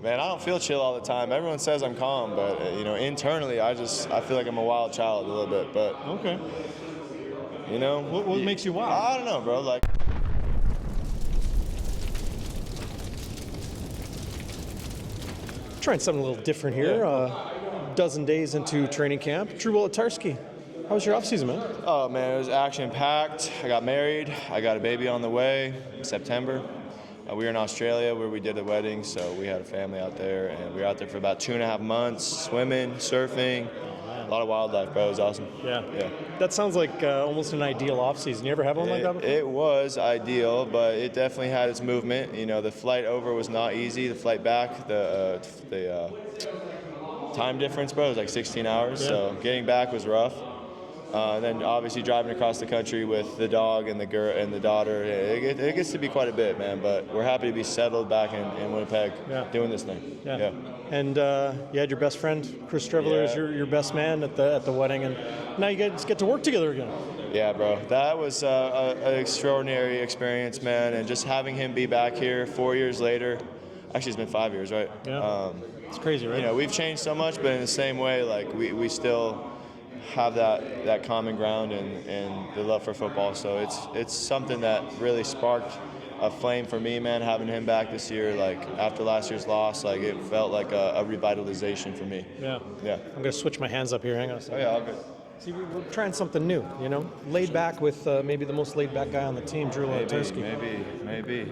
Man, I don't feel chill all the time. Everyone says I'm calm, but internally, I feel like I'm a wild child a little bit. But okay, what makes you wild? I don't know, bro. Like, trying something a little different here. Dozen days into training camp. Wolitarsky, how was your off-season, man? Oh man, it was action-packed. I got married. I got a baby on the way in September. We were in Australia where we did a wedding, so we had a family out there, and we were out there for about 2.5 months, swimming, surfing, a lot of wildlife, bro. It was awesome. Yeah. That sounds like almost an ideal off-season. You ever have one like that before? It was ideal, but it definitely had its movement. The flight over was not easy. The flight back, the time difference, bro, was like 16 hours, so getting back was rough. And then obviously driving across the country with the dog and the girl and the daughter, it gets to be quite a bit, man. But we're happy to be settled back in Winnipeg, doing this thing. Yeah. And you had your best friend Chris Streveler as your best man at the wedding, and now you guys get to work together again. Yeah, bro. That was an extraordinary experience, man. And just having him be back here 4 years later. Actually, it's been 5 years, right? Yeah. It's crazy, right? We've changed so much, but in the same way, like we still have that common ground and the love for football. So it's something that really sparked a flame for me, man, having him back this year. Like after last year's loss, like it felt like a revitalization for me. Yeah. I'm gonna switch my hands up here. Hang on a second. Oh yeah, all good. See, we're trying something new, laid back with maybe the most laid back guy on the team, Wolitarsky. Maybe.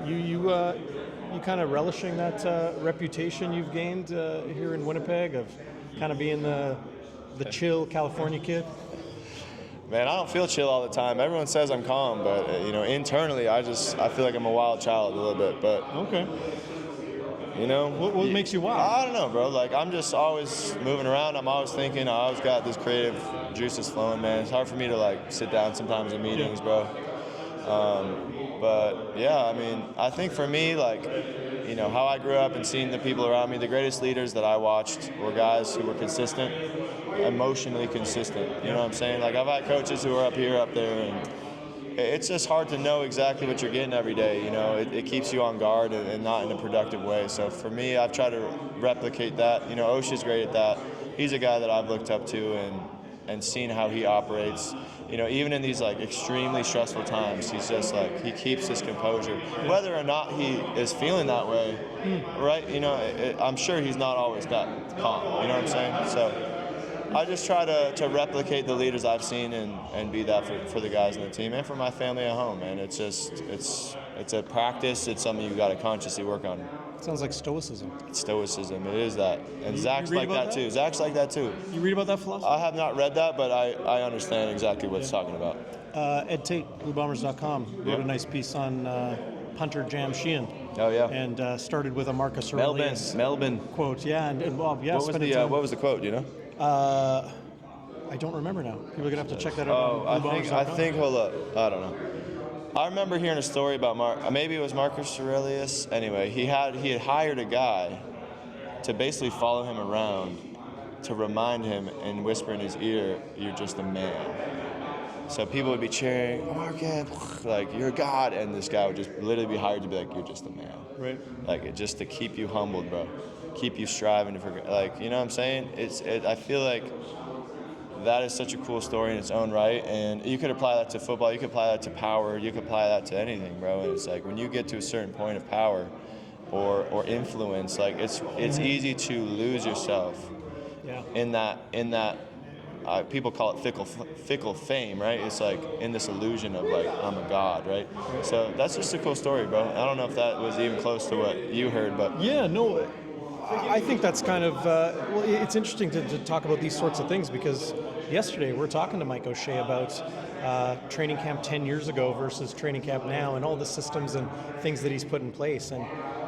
You kind of relishing that reputation you've gained here in Winnipeg of kind of being the chill California kid? Man, I don't feel chill all the time. Everyone says I'm calm, but internally, I feel like I'm a wild child a little bit. But okay, what makes you wild? I don't know, bro. Like I'm just always moving around. I'm always thinking. I always got this creative juices flowing, man. It's hard for me to like sit down sometimes in meetings, bro. But yeah, I mean, I think for me, like, how I grew up and seeing the people around me, the greatest leaders that I watched were guys who were consistent, emotionally consistent. You know what I'm saying? Like, I've had coaches who are up here, up there, and it's just hard to know exactly what you're getting every day. It keeps you on guard and not in a productive way. So for me, I've tried to replicate that. 𝘽𝙤𝙤𝙧𝙚 is great at that. He's a guy that I've looked up to and seen how he operates. Even in these like extremely stressful times, he's just like, he keeps his composure. Whether or not he is feeling that way, right? I'm sure he's not always that calm, you know what I'm saying? So I just try to replicate the leaders I've seen and be that for the guys on the team and for my family at home, man. It's a practice. It's something you got to consciously work on. Sounds like stoicism. It's stoicism. It is that. And Zach's like that too. Zach's like that too. You read about that philosophy? I have not read that, but I understand exactly what it's talking about. Ed Tate, BlueBombers.com, wrote a nice piece on punter 𝘽𝙤𝙤𝙧𝙚. Oh yeah. And started with a Marcus Aurelius Melbourne quote. Yeah, and Bob, what was the quote? I don't remember now. People are gonna have to check that out. I think. Hold up. I don't know. I remember hearing a story about maybe it was Marcus Aurelius. Anyway, he had hired a guy to basically follow him around to remind him and whisper in his ear, "You're just a man." So people would be cheering, "Marcus, like you're a god," and this guy would just literally be hired to be like, "You're just a man." Right. Like just to keep you humbled, bro. Keep you striving to forget. Like, you know what I'm saying? I feel like that is such a cool story in its own right, and you could apply that to football, you could apply that to power, you could apply that to anything, bro. And it's like when you get to a certain point of power or influence, like it's easy to lose yourself in that people call it fickle fame, right? It's like in this illusion of like I'm a god, right? So that's just a cool story, bro. I don't know if that was even close to what you heard, but I think that's kind of it's interesting to talk about these sorts of things because yesterday we were talking to Mike O'Shea about training camp 10 years ago versus training camp now and all the systems and things that he's put in place. And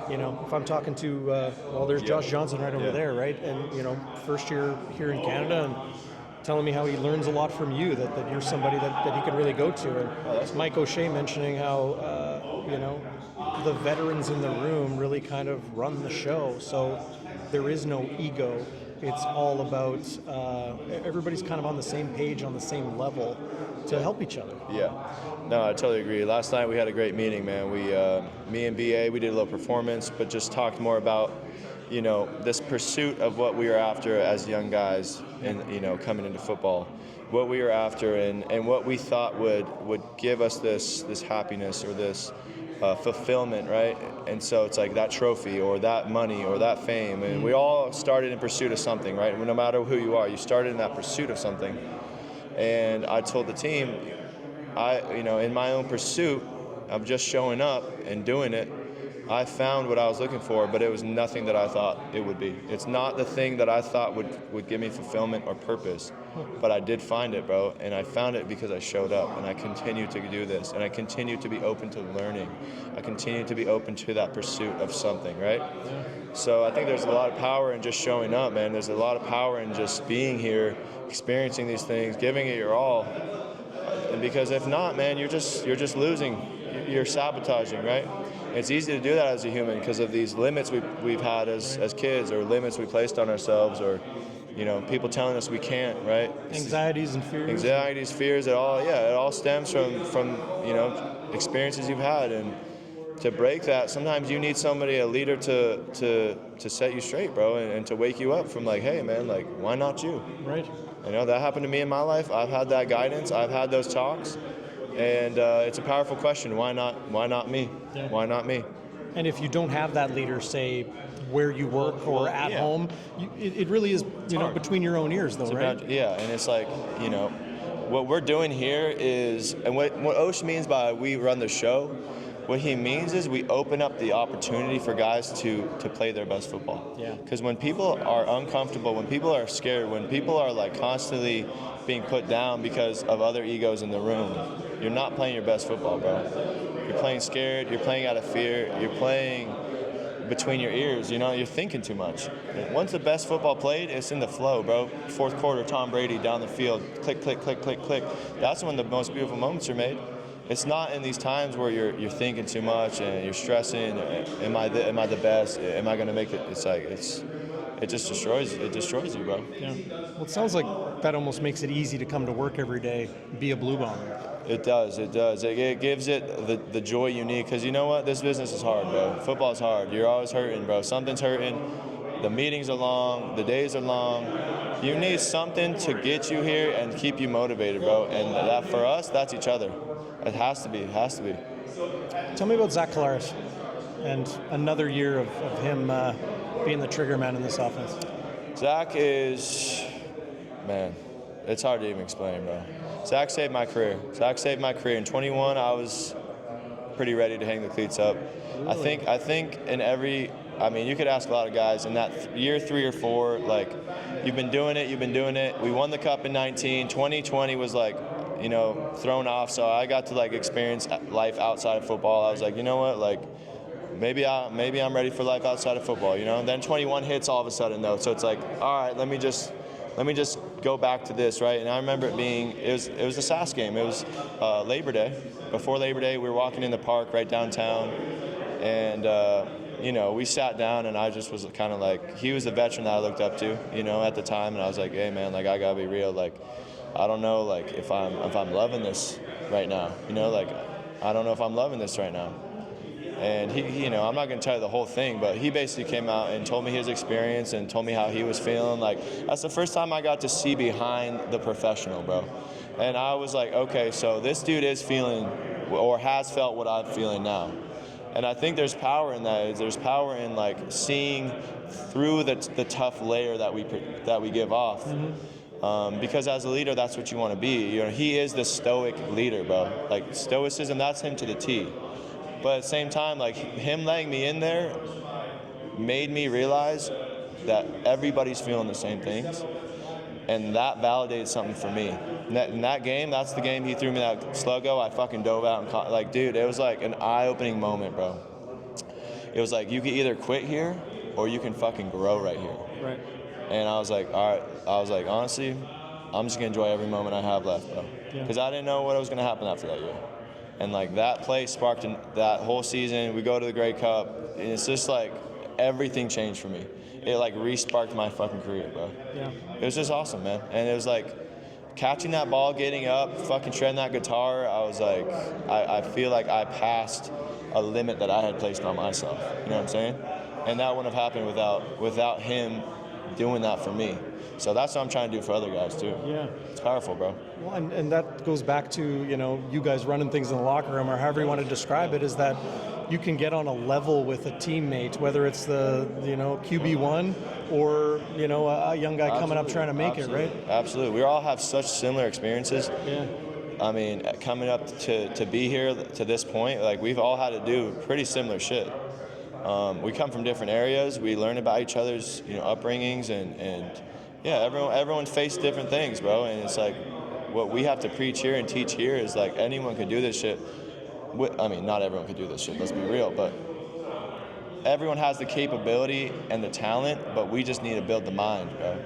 if I'm talking to there's Josh Johnson right over there, right? And first year here in Canada and telling me how he learns a lot from you, that you're somebody that he can really go to. And Mike O'Shea mentioning how the veterans in the room really kind of run the show, so there is no ego. It's all about everybody's kind of on the same page, on the same level to help each other. Yeah, no, I totally agree. Last night we had a great meeting, man. Me and BA, we did a little performance, but just talked more about you know, this pursuit of what we were after as young guys, and you know, coming into football, what we were after, and what we thought would give us this happiness or this fulfillment, right? And so it's like that trophy or that money or that fame, and we all started in pursuit of something, right? No matter who you are, you started in that pursuit of something. And I told the team, you know, in my own pursuit of just showing up and doing it, I found what I was looking for, but it was nothing that I thought it would be. It's not the thing that I thought would give me fulfillment or purpose, but I did find it, bro, and I found it because I showed up, and I continue to do this, and I continue to be open to learning. I continue to be open to that pursuit of something, right? So I think there's a lot of power in just showing up, man. There's a lot of power in just being here, experiencing these things, giving it your all. And because if not, man, you're just losing. You're sabotaging, right? It's easy to do that as a human because of these limits we've had as kids, or limits we placed on ourselves, or you know, people telling us we can't, right? Anxieties and fears. Anxieties, fears, it all stems from you know, experiences you've had, and to break that, sometimes you need somebody, a leader, to set you straight, bro, and to wake you up from like, hey, man, like, why not you? Right. You know, that happened to me in my life. I've had that guidance. I've had those talks. And it's a powerful question. Why not me? Yeah. Why not me? And if you don't have that leader, say, where you work or at home, it really is, you know, between your own ears, though, right? And it's like, you know, what we're doing here is, and what Osh means by we run the show, what he means is we open up the opportunity for guys to play their best football. Yeah. Because when people are uncomfortable, when people are scared, when people are like constantly being put down because of other egos in the room, you're not playing your best football, bro. You're playing scared, you're playing out of fear, you're playing between your ears, you know, you're thinking too much. Once the best football played, it's in the flow, bro. Fourth quarter, Tom Brady down the field, click, click, click, click, click. That's when the most beautiful moments are made. It's not in these times where you're thinking too much and you're stressing. Am I the best? Am I going to make it? It's like it just destroys you, bro. Yeah. Well, it sounds like that almost makes it easy to come to work every day, be a Blue Bomber. It does. It gives it the joy you need, because you know what? This business is hard, bro. Football's hard. You're always hurting, bro. Something's hurting. The meetings are long. The days are long. You need something to get you here and keep you motivated, bro. And that, for us, that's each other. It has to be. Tell me about Zach Collaros and another year of him being the trigger man in this offense. Zach is, man, it's hard to even explain, bro. Zach saved my career. In 21, I was pretty ready to hang the cleats up. Really? I think in every, I mean, you could ask a lot of guys in that year 3 or 4, like, you've been doing it. We won the cup in 19. 2020 was like, you know, thrown off. So I got to like experience life outside of football. I was like, you know what, like, maybe I'm ready for life outside of football, you know. And then 21 hits all of a sudden, though. So it's like, all right, let me just go back to this, right? And I remember it was a SAS game. It was Labor Day. Before Labor Day, we were walking in the park right downtown, and you know, we sat down, and I just was kind of like, he was a veteran that I looked up to, you know, at the time, and I was like, hey man, like, I gotta be real, like, I don't know, like, if I'm loving this right now, you know, like, I don't know if I'm loving this right now. And he, you know, I'm not going to tell you the whole thing, but he basically came out and told me his experience and told me how he was feeling. Like, that's the first time I got to see behind the professional, bro. And I was like, okay, so this dude is feeling or has felt what I'm feeling now. And I think there's power in that. There's power in like seeing through the tough layer that we give off. Mm-hmm. Because as a leader, that's what you want to be. You know, he is the stoic leader, bro. Like, stoicism, that's him to the T. But at the same time, like, him letting me in there made me realize that everybody's feeling the same things, and that validated something for me. In that game, that's the game he threw me that sluggo. I fucking dove out and caught, like, dude, it was like an eye-opening moment, bro. It was like, you can either quit here or you can fucking grow right here. Right. And I was like, all right. I was like, honestly, I'm just gonna enjoy every moment I have left, bro. Because I didn't know what was gonna happen after that year. And like that play sparked that whole season. We go to the Grey Cup, and it's just like everything changed for me. It like re-sparked my fucking career, bro. Yeah. It was just awesome, man. And it was like catching that ball, getting up, fucking shredding that guitar. I was like, I feel like I passed a limit that I had placed on myself. You know what I'm saying? and that wouldn't have happened without him doing that for me. So that's what I'm trying to do for other guys too. Yeah. It's powerful, bro. Well, and that goes back to, you guys running things in the locker room, or however you want to describe it, is that you can get on a level with a teammate, whether it's the, QB1 or, a young guy coming up trying to make it, right? Absolutely. We all have such similar experiences. Yeah. I mean, coming up to be here to this point, like, we've all had to do pretty similar shit. We come from different areas. We learn about each other's, upbringings, and yeah, everyone faced different things, bro. And it's like, what we have to preach here and teach here is like, anyone can do this shit. I mean, not everyone can do this shit, let's be real, but everyone has the capability and the talent, but we just need to build the mind, bro.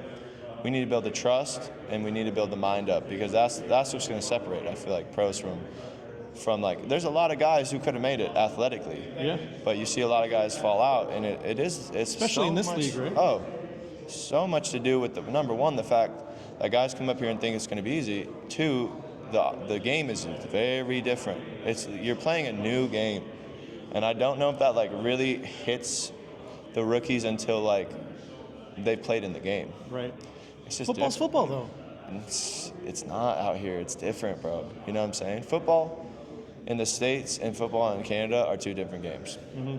We need to build the trust, and we need to build the mind up, because that's what's going to separate, I feel like, pros from like, there's a lot of guys who could have made it athletically. Yeah. But you see a lot of guys fall out, and it's especially so in this much, league, right? Oh, so much to do with number one, the fact that guys come up here and think it's going to be easy. Two, the game is very different. You're playing a new game, and I don't know if that like really hits the rookies until like they've played in the game. Right. It's just Football's football, though. It's not out here. It's different, bro. You know what I'm saying? Football in the States and football in Canada are two different games. Mm-hmm.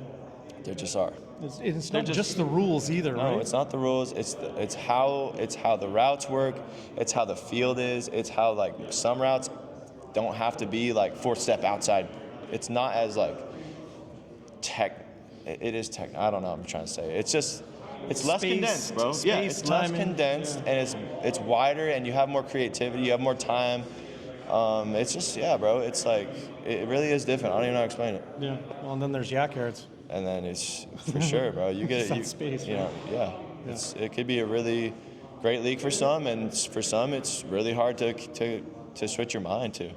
They just are. It's not just the rules either, right? No, it's not the rules. It's how the routes work. It's how the field is. It's how like some routes don't have to be like 4-step outside. It's not as like tech. It is tech. I don't know what I'm trying to say. It's just less condensed, bro. Yeah, it's less condensed, and it's wider, and you have more creativity. You have more time. It's just, yeah, bro. It's like, it really is different. I don't even know how to explain it. Yeah. Well, and then there's yak yards. And then it's for sure, bro. You get it. Space, yeah. It could be a really great league for some, and for some, it's really hard to switch your mind to.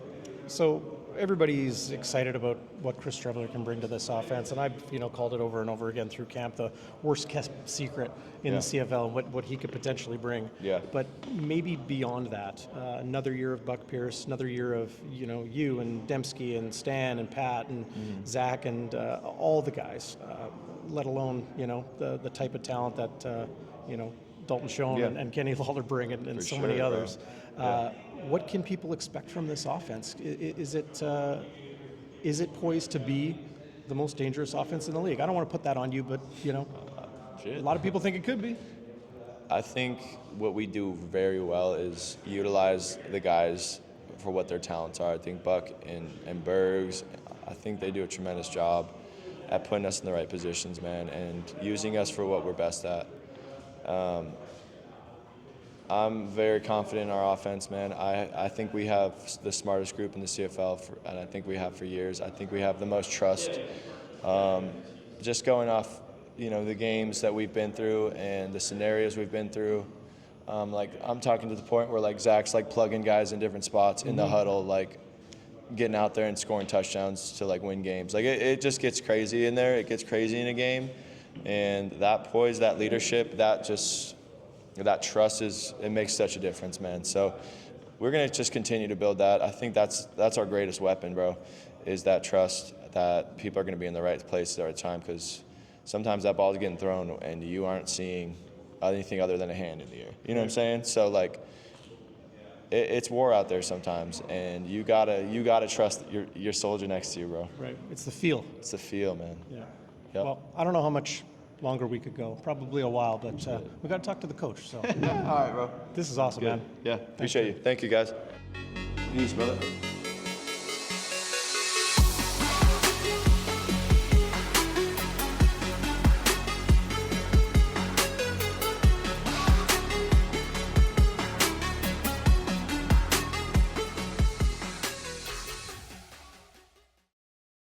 So everybody's excited about what Chris Streveler can bring to this offense, and I've called it over and over again through camp, the worst kept secret in the CFL, what he could potentially bring. Yeah. But maybe beyond that, another year of Buck Pierce, another year of you and Dembski and Stan and Pat and Zach and all the guys, let alone the type of talent that Dalton Schoen and Kenny Lawler bring, and so many others. What can people expect from this offense? Is it poised to be the most dangerous offense in the league? I don't want to put that on you, but a lot of people think it could be. I think what we do very well is utilize the guys for what their talents are. I think Buck and Bergs, I think they do a tremendous job at putting us in the right positions, man, and using us for what we're best at. I'm very confident in our offense, man. I think we have the smartest group in the CFL, and I think we have for years. I think we have the most trust. Just going off, the games that we've been through and the scenarios we've been through, like, I'm talking to the point where like Zach's like plugging guys in different spots in the huddle, like getting out there and scoring touchdowns to like win games. Like it just gets crazy in there. It gets crazy in a game, and that poise, that leadership, that trust it makes such a difference, man. So we're gonna just continue to build that. I think that's our greatest weapon, bro, is that trust that people are gonna be in the right place at the right time, because sometimes that ball's getting thrown and you aren't seeing anything other than a hand in the air. You know what I'm saying? So like, it's war out there sometimes, and you gotta trust your soldier next to you, bro. Right. It's the feel. It's the feel, man. Yeah. Yep. Well, I don't know how much longer we could go. Probably a while, but we got to talk to the coach. So. All right, bro. This is awesome, Good. man. Yeah. Appreciate you. Thank you, guys. Peace, brother.